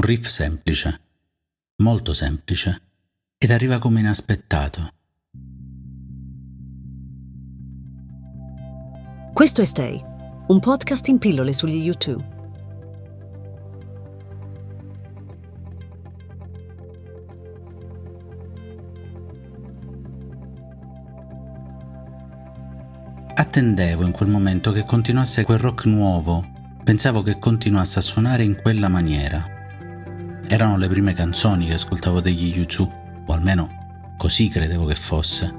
riff semplice, molto semplice, ed arriva come inaspettato. Questo è Stay, un podcast in pillole sugli U2. Attendevo in quel momento che continuasse quel rock nuovo, pensavo che continuasse a suonare in quella maniera. Erano le prime canzoni che ascoltavo degli U2, o almeno così credevo che fosse.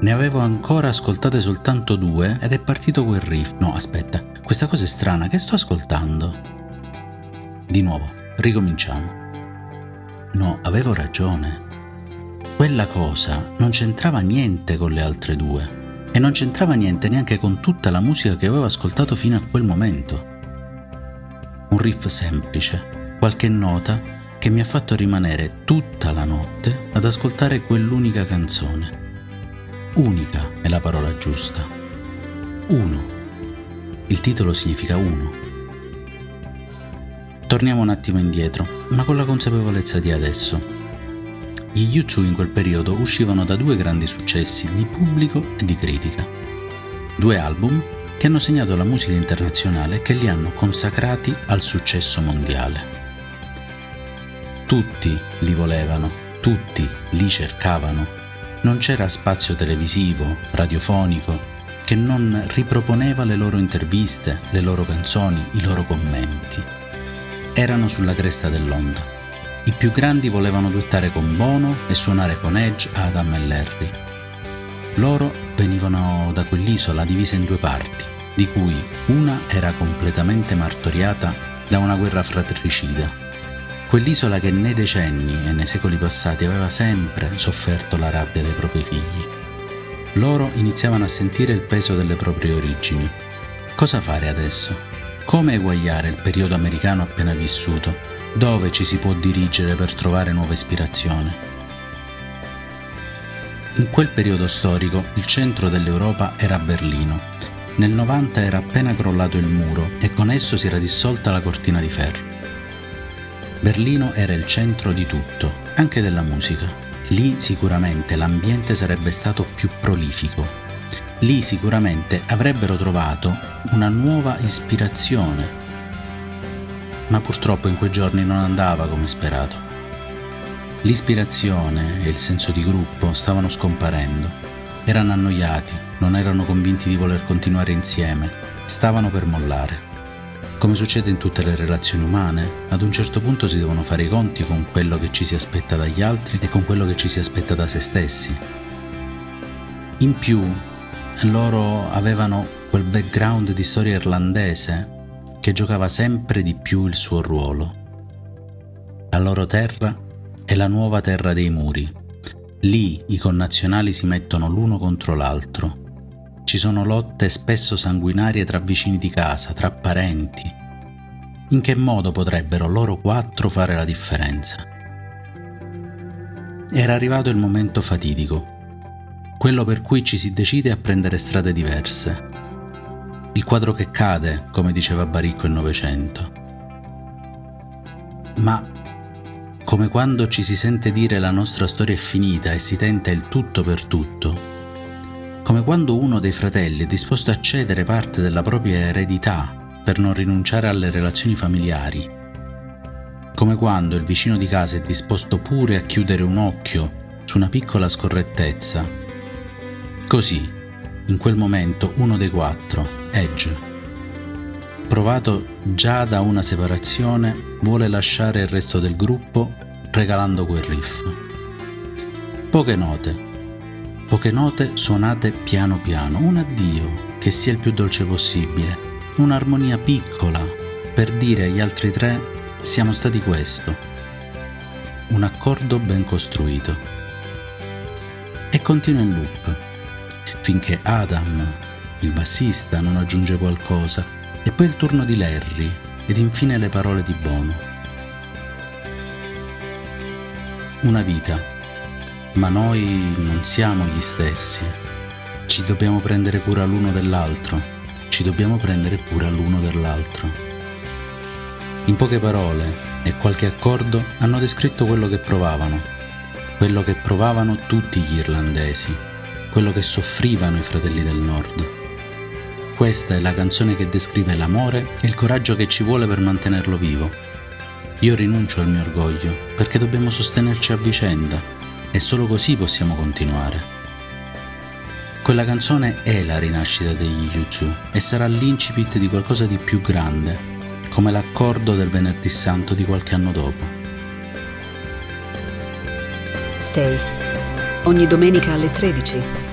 Ne avevo ancora ascoltate soltanto 2 ed è partito quel riff. No, aspetta, questa cosa è strana, che sto ascoltando? Di nuovo, ricominciamo. No, avevo ragione. Quella cosa non c'entrava niente con le altre 2. E non c'entrava niente neanche con tutta la musica che avevo ascoltato fino a quel momento. Un riff semplice, qualche nota che mi ha fatto rimanere tutta la notte ad ascoltare quell'unica canzone. Unica è la parola giusta. Uno. Il titolo significa uno. Torniamo un attimo indietro, ma con la consapevolezza di adesso. Gli U2 in quel periodo uscivano da 2 grandi successi di pubblico e di critica. 2 album che hanno segnato la musica internazionale e che li hanno consacrati al successo mondiale. Tutti li volevano, tutti li cercavano. Non c'era spazio televisivo, radiofonico, che non riproponeva le loro interviste, le loro canzoni, i loro commenti. Erano sulla cresta dell'onda. I più grandi volevano duettare con Bono e suonare con Edge, Adam e Larry. Loro venivano da quell'isola divisa in 2 parti, di cui una era completamente martoriata da una guerra fratricida. Quell'isola che nei decenni e nei secoli passati aveva sempre sofferto la rabbia dei propri figli. Loro iniziavano a sentire il peso delle proprie origini. Cosa fare adesso? Come eguagliare il periodo americano appena vissuto? Dove ci si può dirigere per trovare nuova ispirazione? In quel periodo storico il centro dell'Europa era Berlino. Nel 90 era appena crollato il muro e con esso si era dissolta la cortina di ferro. Berlino era il centro di tutto, anche della musica. Lì sicuramente l'ambiente sarebbe stato più prolifico. Lì sicuramente avrebbero trovato una nuova ispirazione. Ma purtroppo in quei giorni non andava come sperato. L'ispirazione e il senso di gruppo stavano scomparendo. Erano annoiati, non erano convinti di voler continuare insieme, stavano per mollare. Come succede in tutte le relazioni umane, ad un certo punto si devono fare i conti con quello che ci si aspetta dagli altri e con quello che ci si aspetta da se stessi. In più, loro avevano quel background di storia irlandese che giocava sempre di più il suo ruolo. La loro terra è la nuova terra dei muri. Lì i connazionali si mettono l'uno contro l'altro. Ci sono lotte spesso sanguinarie tra vicini di casa, tra parenti. In che modo potrebbero loro 4 fare la differenza? Era arrivato il momento fatidico, quello per cui ci si decide a prendere strade diverse. Il quadro che cade, come diceva Baricco il Novecento. Ma, come quando ci si sente dire la nostra storia è finita e si tenta il tutto per tutto, come quando uno dei fratelli è disposto a cedere parte della propria eredità per non rinunciare alle relazioni familiari, come quando il vicino di casa è disposto pure a chiudere un occhio su una piccola scorrettezza, così, in quel momento, uno dei 4, Edge, provato già da una separazione, vuole lasciare il resto del gruppo regalando quel riff. Poche note suonate piano piano, un addio che sia il più dolce possibile, un'armonia piccola per dire agli altri 3 siamo stati questo, un accordo ben costruito. E continua in loop, finché Adam, il bassista, non aggiunge qualcosa, e poi il turno di Larry, ed infine le parole di Bono. Una vita, ma noi non siamo gli stessi. Ci dobbiamo prendere cura l'uno dell'altro, ci dobbiamo prendere cura l'uno dell'altro. In poche parole, e qualche accordo hanno descritto quello che provavano tutti gli irlandesi, quello che soffrivano i fratelli del nord. Questa è la canzone che descrive l'amore e il coraggio che ci vuole per mantenerlo vivo. Io rinuncio al mio orgoglio perché dobbiamo sostenerci a vicenda e solo così possiamo continuare. Quella canzone è la rinascita degli U2 e sarà l'incipit di qualcosa di più grande, come l'accordo del Venerdì Santo di qualche anno dopo. Stay. Ogni domenica alle 13